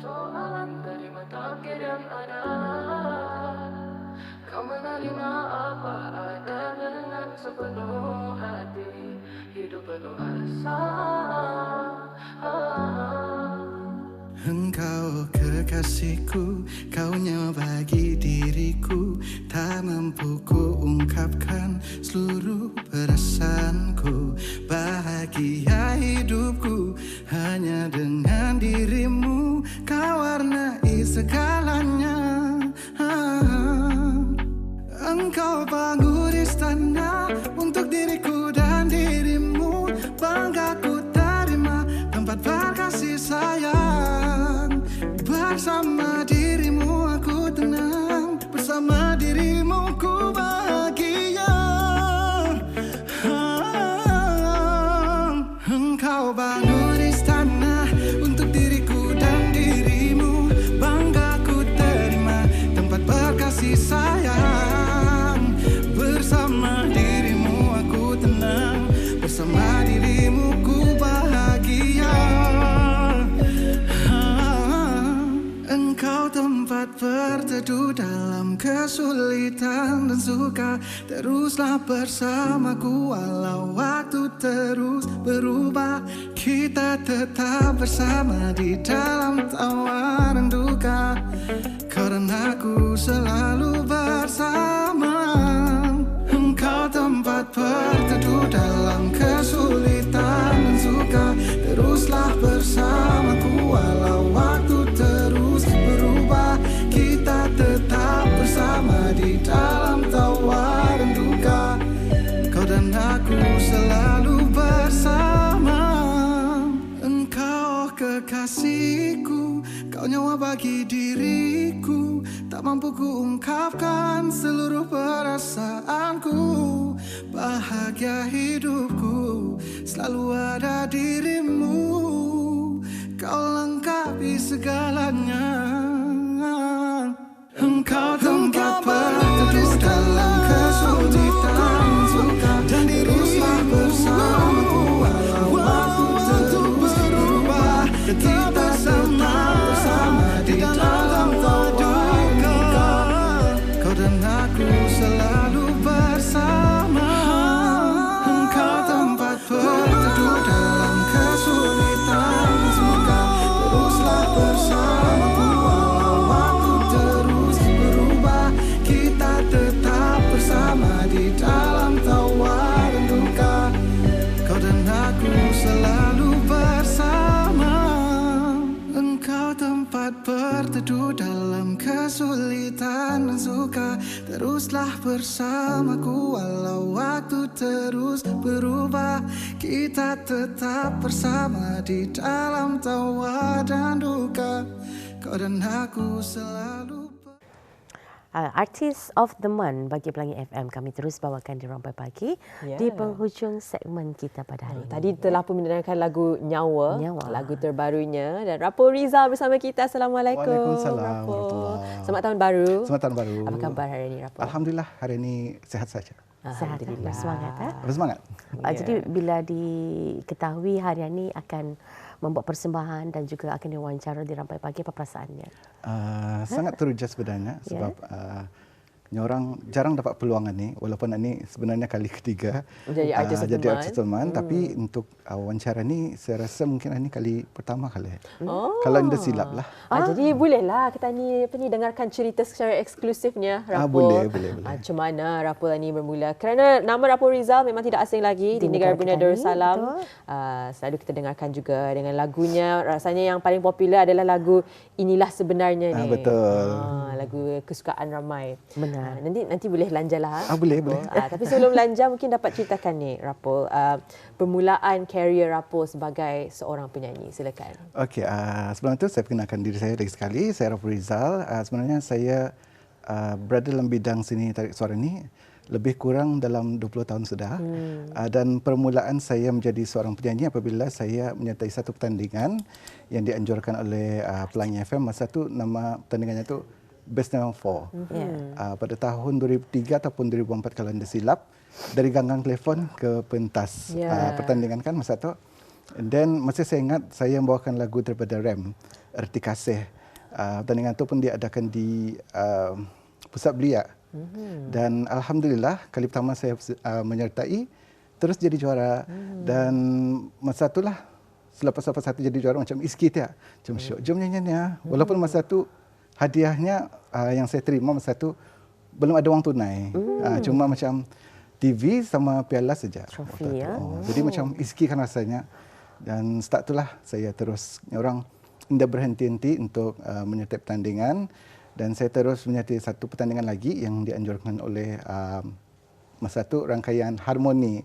persoalan terima takdir yang ada. Kau menerima apa ada dengan sepenuh hati. Hidup penuh asa. Engkau kekasihku, kau nyawa bagi diriku. Tak mampu ku ungkapkan seluruh perasaanku. Bahagia hidupku hanya dengan dirimu. Kau warnai segalanya. Engkau bangun istana untuk diriku dan dirimu. Bangga ku terima tempat berkasih sayang. Bersama dirimu aku tenang, bersama dirimu ku bahagia. Engkau bangun istana untuk diriku dan dirimu. Bangga ku terima tempat berkasih sayang. Bersama dirimu aku tenang, bersama dirimu ku bahagia. Engkau tempat berteduh dalam kesulitan dan suka. Teruslah bersamaku walau waktu terus berubah. Kita tetap bersama di dalam tawa dan duka. Karena aku selalu bersama. Engkau tempat berteduh dalam kesulitan dan suka. Teruslah bersamaku walau waktu terus berubah. Kita tetap bersama di dalam tawa dan duka. Kau dan aku selalu bersama. Engkau kekasihku, kau nyawa bagi diriku. Tak mampu ku ungkapkan seluruh perasaanku. Bahagia hidupku selalu ada dirimu. Kau lengkapi segalanya. Engkau tempat berteduh dalam kesulitan suka. Dan teruslah bersamaku walau waktu terus berubah. Kita tetap bersama di dalam tawa duka. Kau dan aku selalu bersama. Engkau tempat berteduh dalam kesulitan suka. Teruslah bersamaku walau waktu terus berubah. Kita tetap bersama di dalam tawa dan duka. Kau dan aku selalu bersama. Engkau tempat berteduh dalam kesulitan dan suka. Teruslah bersamaku walau waktu terus berubah. Kita tetap bersama di dalam tawa dan duka. Kau dan aku selalu Artist of the Month bagi Pelangi FM kami terus bawakan di Rampai Pagi di penghujung segmen kita pada hari ini. Tadi telah pun mendengarkan lagu Nyawa, lagu terbarunya dan Rapol Rizal bersama kita. Assalamualaikum. Waalaikumsalam Rapol. warahmatullahi. Selamat tahun baru. Selamat tahun baru. Apa khabar hari ini Rapol? Alhamdulillah hari ini sehat saja. Sehat, bersemangat. Bersemangat. Jadi bila diketahui hari ini akan membuat persembahan dan juga akan diwawancara di Rampai Pagi, apa perasaannya? Sangat teruja sebenarnya sebab orang jarang dapat peluang ini, walaupun ini sebenarnya kali ketiga jadi artis of the month, tapi untuk wawancara ni saya rasa mungkin ini kali pertama kali. Kalau tidak silap lah. Jadi bolehlah kita ni dengarkan cerita secara eksklusifnya Rapol. Boleh. Macam mana Rapol ini bermula? Kerana nama Rapol Rizal memang tidak asing lagi di negara Brunei Darussalam. Selalu kita dengarkan juga dengan lagunya. Rasanya yang paling popular adalah lagu Inilah Sebenarnya ni. Betul. Lagu kesukaan ramai. Benar. Nanti boleh lanjalah. Boleh. Tapi sebelum lanja mungkin dapat ceritakan ni Rapol, permulaan karier Rapol sebagai seorang penyanyi. Silakan. Okey, sebelum itu saya perkenalkan diri saya lagi sekali. Saya Rapol Rizal. Sebenarnya saya berada dalam bidang seni tarik suara ni lebih kurang dalam 20 tahun sudah. Dan permulaan saya menjadi seorang penyanyi apabila saya menyertai satu pertandingan yang dianjurkan oleh Pelangi FM. Masa itu nama pertandingannya itu Best Number 4. Pada tahun 2003 ataupun 2004 kalau tidak silap, dari ganggang telefon ke pentas pertandingan kan masa itu. Dan masih saya ingat saya membawakan lagu daripada Rem, Erti Kasih. Pertandingan itu pun diadakan di Pusat Belia. Dan alhamdulillah kali pertama saya menyertai, terus jadi juara. Dan masa itulah selepas satu jadi juara macam iskit ya. Macam syok, jom nyanyian ya. Walaupun masa itu hadiahnya yang saya terima masa itu belum ada wang tunai. Cuma macam TV sama piala saja. Trofi ya. Jadi macam iski kan rasanya. Dan start itulah saya terus orang tidak berhenti-henti untuk menyertai pertandingan. Dan saya terus menyertai satu pertandingan lagi yang dianjurkan oleh masa itu rangkaian Harmoni.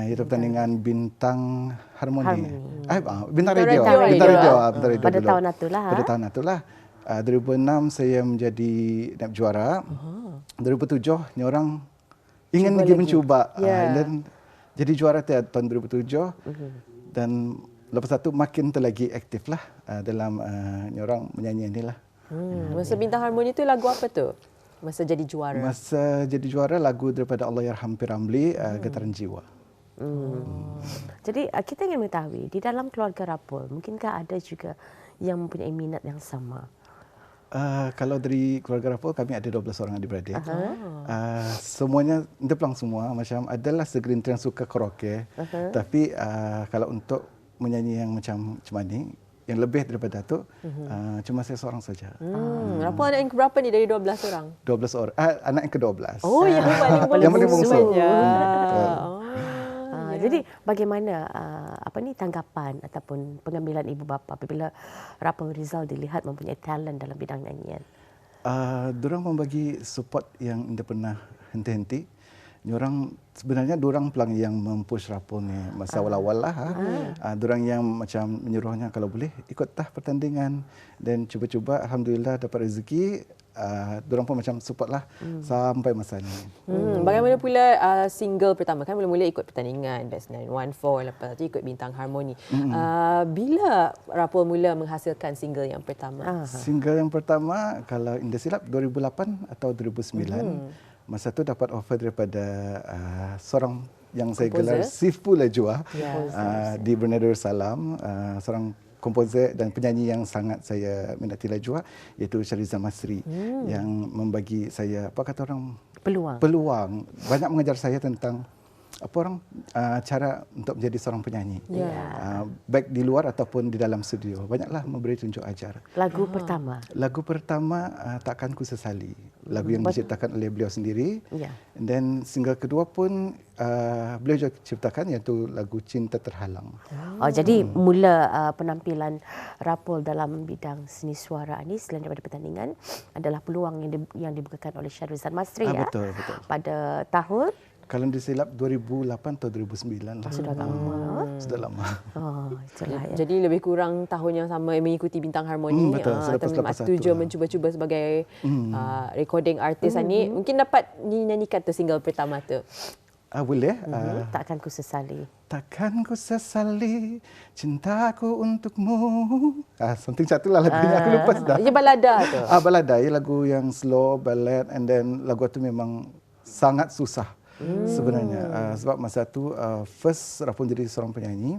Itu pertandingan Bintang Harmoni. Bintang Radio. Bintang Radio Pada dulu. tahun itulah. Pada tahun itulah. 2006 saya menjadi naib juara. 2007 ni orang ingin lagi mencuba. Dan jadi juara tahun 2007. Dan lepas itu makin lagi aktif lah dalam ni orang menyanyi inilah. Masa Bintang Harmoni tu lagu apa tu? Masa jadi juara? Masa jadi juara lagu daripada Allahyarham P. Ramlee, Getaran Jiwa. Jadi kita ingin mengetahui di dalam keluarga Rapol, mungkinkah ada juga yang mempunyai minat yang sama? Kalau dari keluarga Rapol, kami ada 12 orang adik-beradik. Semuanya, terpulang semua. Macam adalah segelintir yang suka karaoke. Tapi kalau untuk menyanyi yang macam ni, yang lebih daripada itu, cuma saya seorang saja. Rapol anak yang keberapa ni dari 12 orang? 12 orang. Anak yang ke-12. Oh, yang paling bungsu. Jadi bagaimana tanggapan ataupun pengambilan ibu bapa apabila Rapol Rizal dilihat mempunyai talent dalam bidang nyanyian? Diorang membagi support yang tidak pernah henti-henti. Sebenarnya diorang pelang yang mempush Rapol ni masa awal-awal lah. Diorang yang macam menyuruhnya kalau boleh ikutlah pertandingan dan cuba-cuba alhamdulillah dapat rezeki. Diorang pun macam support lah sampai masa ni. Bagaimana pula single pertama? Kan mula-mula ikut pertandingan Best 914, lepas tu ikut Bintang Harmoni. Bila Rapol mula menghasilkan single yang pertama? Single yang pertama kalau tidak silap 2008 atau 2009. Masa tu dapat offer daripada seorang yang saya gelar Siful Lajwa di Brunei Darussalam, seorang komposer dan penyanyi yang sangat saya minati laju, iaitu Syahrizal Masri, yang membagi saya peluang banyak mengajar saya tentang cara untuk menjadi seorang penyanyi, baik di luar ataupun di dalam studio. Banyaklah memberi tunjuk ajar. Lagu pertama Takkan Ku Sesali, lagu yang diciptakan oleh beliau sendiri. Dan single kedua pun beliau juga ciptakan, iaitu lagu Cinta Terhalang. Jadi mula penampilan Rapol dalam bidang seni suara ini selain daripada pertandingan adalah peluang yang dibukakan oleh Syahrizal Masri Betul. Pada tahun kalau disilap 2008 atau 2009 lah. Sudah lama. Sudah lama. Itulah ya. Jadi lebih kurang tahun yang sama mengikuti Bintang Harmoni. Betul. Selepas tujuan mencuba-cuba sebagai recording artis ni. Mungkin dapat dinyanyikan tu single pertama tu. Boleh. Takkan Ku Sesali. Takkan ku sesali cintaku untukmu. Something satulah lagunya, aku lupa sudah. Ia balada tu. Balada, ia lagu yang slow, ballad, and then lagu itu memang sangat susah sebenarnya. Sebab masa tu first Rapol jadi seorang penyanyi,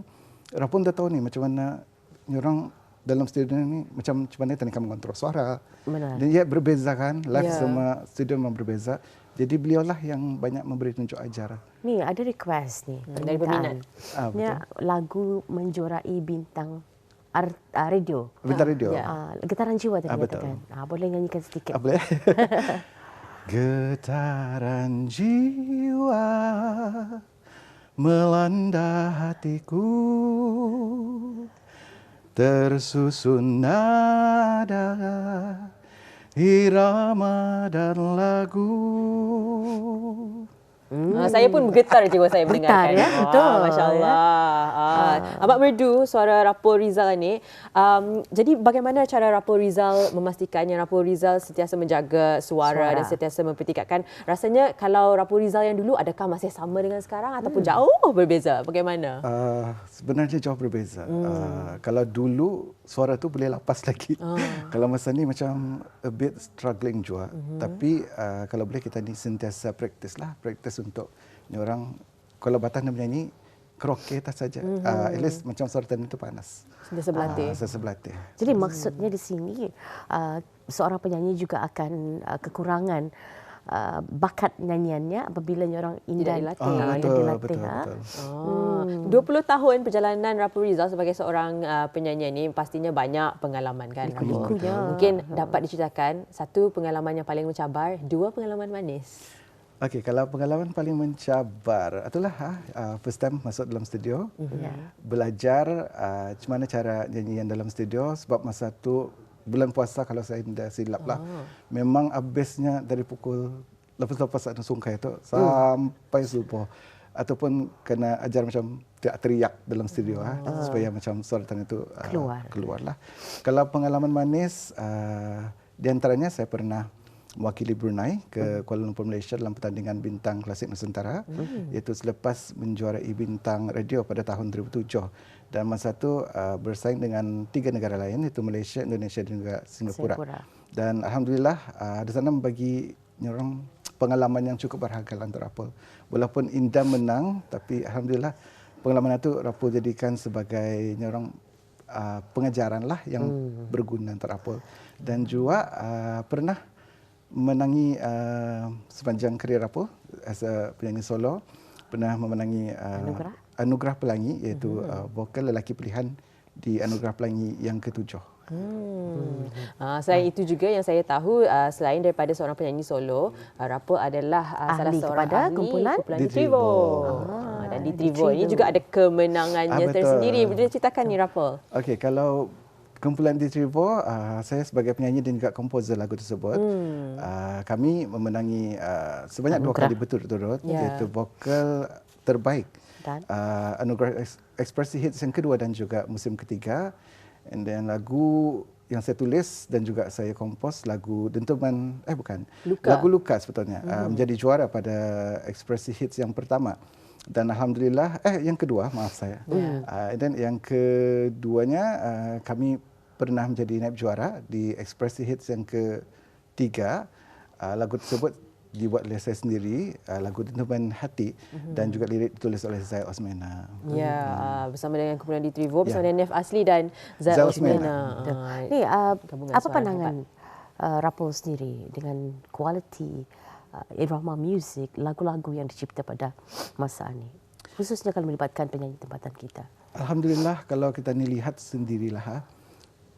Rapol dah tahu ni macam mana orang dalam studio ni macam mana teknik mengontrol suara. Benar. Dan ia berbeza kan, live semua studio memang berbeza. Jadi beliaulah yang banyak memberi tunjuk ajar. Ni ada request ni dari peminat. Ni lagu menjuarai bintang radio. Bintang radio. Getaran Jiwa tadi betul. katakan. Boleh nyanyikan sedikit. Boleh. Getaran jiwa melanda hatiku, tersusun nada, irama dan lagu. Saya pun bergetar jiwa saya mendengarkan. Bergetar ya, betul. Masya Allah. Amat merdu suara Rapol Rizal ni. Jadi bagaimana cara Rapol Rizal memastikan yang Rapol Rizal sentiasa menjaga suara dan sentiasa mempertingkatkan? Rasanya kalau Rapol Rizal yang dulu, adakah masih sama dengan sekarang ataupun jauh berbeza? Bagaimana? Sebenarnya jauh berbeza. Kalau dulu suara tu boleh lapas lagi. Kalau masa ni macam a bit struggling juga. Tapi kalau boleh kita ni sentiasa praktis untuk ni orang kalau batas nak menyanyi, keroke tak saja. At least macam sorotan itu panas. Sentiasa berlatih. Sentiasa berlatih. Jadi maksudnya di sini seorang penyanyi juga akan kekurangan bakat nyanyiannya apabila orang indah dilatih. Betul. 20 tahun perjalanan Rapul Rizal sebagai seorang penyanyi ini pastinya banyak pengalaman kan. Liku-likunya. Mungkin dapat diceritakan satu pengalaman yang paling mencabar, dua pengalaman manis. Okey, kalau pengalaman paling mencabar itulah first time masuk dalam studio. Belajar macam mana cara nyanyian dalam studio sebab masa tu bulan puasa kalau saya tidak silap lah. Memang habisnya dari pukul 8 sungai itu sampai subuh. Ataupun kena ajar macam tidak teriak dalam studio supaya macam sorotan itu keluarlah. Kalau pengalaman manis di antaranya saya pernah mewakili Brunei ke Kuala Lumpur, Malaysia dalam pertandingan Bintang Klasik Nusantara iaitu selepas menjuarai Bintang Radio pada tahun 2007 dan masa itu bersaing dengan 3 negara lain iaitu Malaysia, Indonesia dan juga Singapura. Dan alhamdulillah di sana membagi orang pengalaman yang cukup berharga untuk Rapul. Walaupun Indah menang tapi alhamdulillah pengalaman itu Rapul jadikan sebagai orang pengajaran lah yang berguna untuk Rapul. Dan juga pernah menangi sepanjang karier Rapul as a penyanyi solo, pernah memenangi Anugerah Pelangi iaitu vokal lelaki pilihan di Anugerah Pelangi yang ke-7. Selain itu juga yang saya tahu selain daripada seorang penyanyi solo, Rapul adalah salah seorang ahli kumpulan di Trivo. Dan di Trivo ini juga ada kemenangannya tersendiri. Boleh ceritakan ni Rapul? Okey, kalau kumpulan di Trivo, saya sebagai penyanyi dan juga komposer lagu tersebut, kami memenangi sebanyak 2 kali berturut-turut, iaitu vokal terbaik, Anugerah Ekspresi Hits yang kedua dan juga musim ketiga. And then lagu yang saya tulis dan juga saya kompos lagu Dentuman, lagu Luka sebetulnya, menjadi juara pada Ekspresi Hits yang pertama. Dan alhamdulillah, yang kedua, maaf saya. Dan yang keduanya, kami pernah menjadi naib juara di Ekspresi Hits yang ketiga. Lagu tersebut dibuat oleh saya sendiri, lagu Dentuman Hati dan juga lirik ditulis oleh Zai Osmena. Bersama dengan kumpulan di Trivo, bersama dengan Nef Asli dan Zai Osmena. Ni apa pandangan Rapul sendiri dengan kualiti irama muzik, lagu-lagu yang dicipta pada masa ini, khususnya kalau melibatkan penyanyi tempatan kita? Alhamdulillah, kalau kita ni lihat sendirilah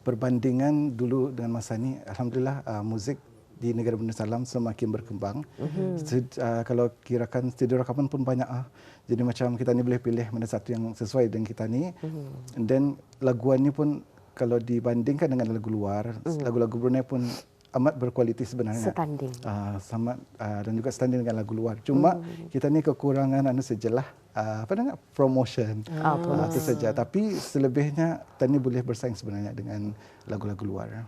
perbandingan dulu dengan masa ini, alhamdulillah muzik di negara Brunei semakin berkembang. Kalau kirakan studio rakaman pun banyak. Jadi macam kita ni boleh pilih mana satu yang sesuai dengan kita ni. Dan laguannya pun kalau dibandingkan dengan lagu luar, lagu-lagu Brunei pun amat berkualiti sebenarnya. Setanding. Dan juga setanding dengan lagu luar. Cuma kita ni kekurangan sajalah promotion. Itu saja. Tapi selebihnya kita ni boleh bersaing sebenarnya dengan lagu-lagu luar.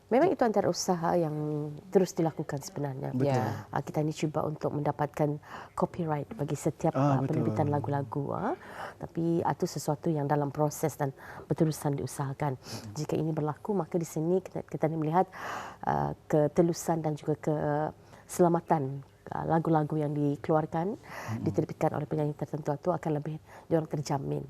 Memang itu antara usaha yang terus dilakukan sebenarnya. Kita ini cuba untuk mendapatkan copyright bagi setiap penerbitan lagu-lagu. Tapi itu sesuatu yang dalam proses dan berterusan diusahakan. Jika ini berlaku, maka di sini kita melihat ketelusan dan juga keselamatan lagu-lagu yang dikeluarkan, diterbitkan oleh penyanyi tertentu itu akan lebih diorang terjamin.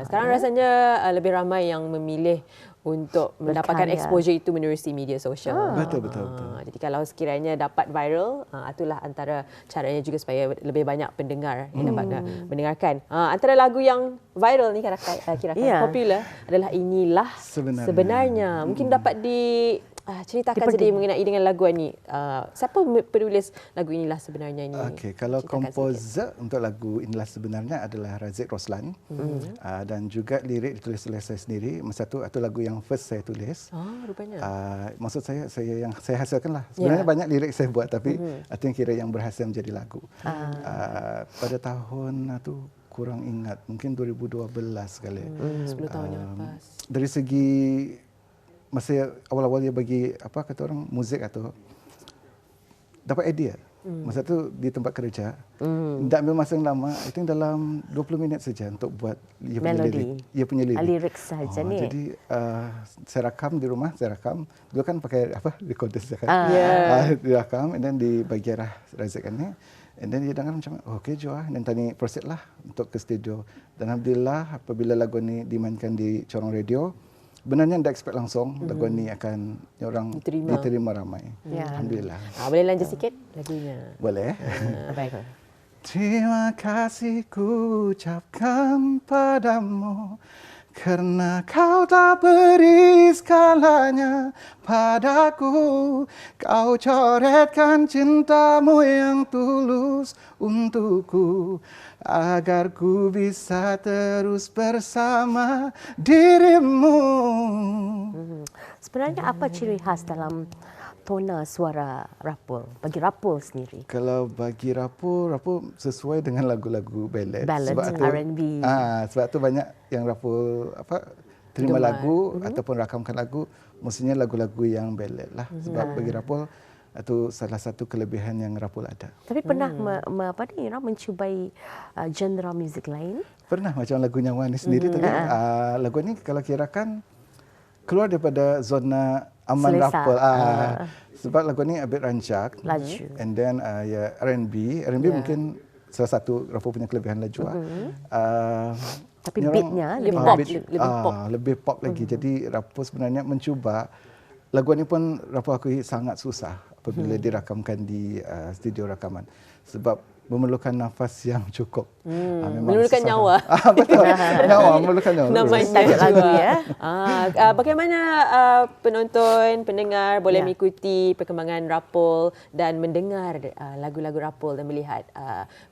Sekarang rasanya lebih ramai yang memilih untuk mendapatkan exposure itu menerusi media sosial. Betul. Jadi kalau sekiranya dapat viral, itulah antara caranya juga supaya lebih banyak pendengar yang dapat mendengarkan. Antara lagu yang viral ni kira-kira popular adalah Inilah Sebenarnya. Mungkin dapat ceritakan sedikit mengenai dengan lagu ini. Siapa penulis lagu Inilah Sebenarnya ini? Okey, kalau komposer untuk lagu Inilah Sebenarnya adalah Razik Roslan. Dan juga lirik ditulis oleh saya sendiri. Masa itu lagu yang first saya tulis. Rupanya. Maksud saya yang saya hasilkanlah. Sebenarnya banyak lirik saya buat tapi itu yang kira yang berhasil menjadi lagu. Pada tahun itu kurang ingat, mungkin 2012 kali. 10 tahun yang lepas. Dari segi masa awal-awal dia bagi orang muzik atau dapat idea. Masa tu di tempat kerja. Tak ambil masa yang lama, itu dalam 20 minit saja untuk buat dia punya lirik. Lirik saja ni. Jadi saya rakam di rumah, dulu kan pakai recorder kan. Direkam dan di bagi arah Razik ni. And then dia dengar macam, okey Jo lah. Dan tadi proceed lah untuk ke studio. Dan Alhamdulillah apabila lagu ni dimainkan di Corong Radio, benarnya tidak expect langsung lagu ni akan orang diterima ramai. Alhamdulillah. Boleh lanjut sikit lagunya? Boleh. Baik. Terima kasih ku ucapkan padamu karena kau tak beri segalanya padaku. Kau coretkan cintamu yang tulus untukku agar ku bisa terus bersama dirimu. Sebenarnya apa ciri khas dalam tona suara Rapol bagi Rapol sendiri? Kalau bagi Rapol sesuai dengan lagu-lagu ballad. Ballad, R&B. Sebab tu banyak yang Rapol terima lagu ataupun rakamkan lagu, mestinya lagu-lagu yang ballad lah. Sebab bagi Rapol itu salah satu kelebihan yang Rapol ada. Tapi pernah mencubai genre muzik lain? Pernah, macam lagu Nyawa ni sendiri tadi. Lagu ni kalau kirakan keluar daripada zona aman Rapol. Sebab lagu ni a bit rancak. Laju. And then R&B. R&B mungkin salah satu Rapol punya kelebihan laju. Tapi beatnya lebih pop lagi. Jadi Rapol sebenarnya mencuba. Lagu ni pun Rapol akui sangat susah apabila dirakamkan di studio rakaman. Sebab memerlukan nafas yang cukup. Memerlukan nyawa. Betul. Memerlukan nyawa. Namanya lagu ya. Bagaimana penonton, pendengar boleh mengikuti perkembangan Rapol dan mendengar lagu-lagu Rapol dan melihat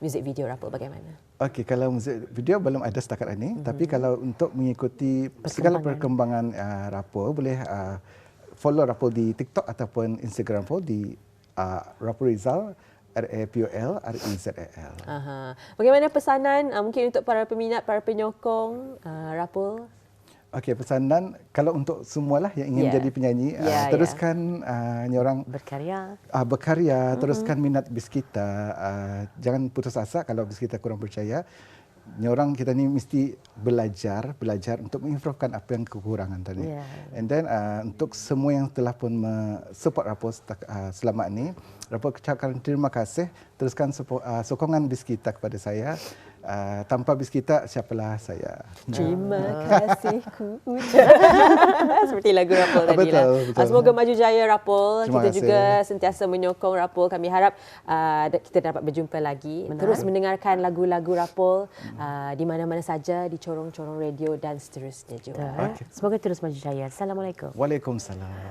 muzik video Rapol bagaimana? Okey, kalau muzik video belum ada setakat ini, tapi kalau untuk mengikuti segala perkembangan Rapol boleh follow Rapol di TikTok ataupun Instagram Rapol di Rapol Rizal, RAPOL RIZAL. Bagaimana pesanan mungkin untuk para peminat, para penyokong Rapol? Okey, pesanan kalau untuk semualah yang ingin jadi penyanyi, teruskan orang berkarya, teruskan minat bis kita, jangan putus asa kalau bis kita kurang percaya. Orang kita ni mesti belajar untuk mengimprovekan apa yang kekurangan tadi. And then untuk semua yang telah pun support Rapol selama ini, Rapol ucapkan terima kasih. Teruskan sokongan bis kita kepada saya. Tanpa bis kita, siapalah saya. Terima kasih ku seperti lagu Rapol tadi lah. Semoga maju jaya Rapol. Kita juga sentiasa menyokong Rapol. Kami harap kita dapat berjumpa lagi. Terus mendengarkan lagu-lagu Rapol di mana-mana saja, di corong-corong radio dan seterusnya juga. Semoga terus maju jaya. Assalamualaikum. Waalaikumsalam.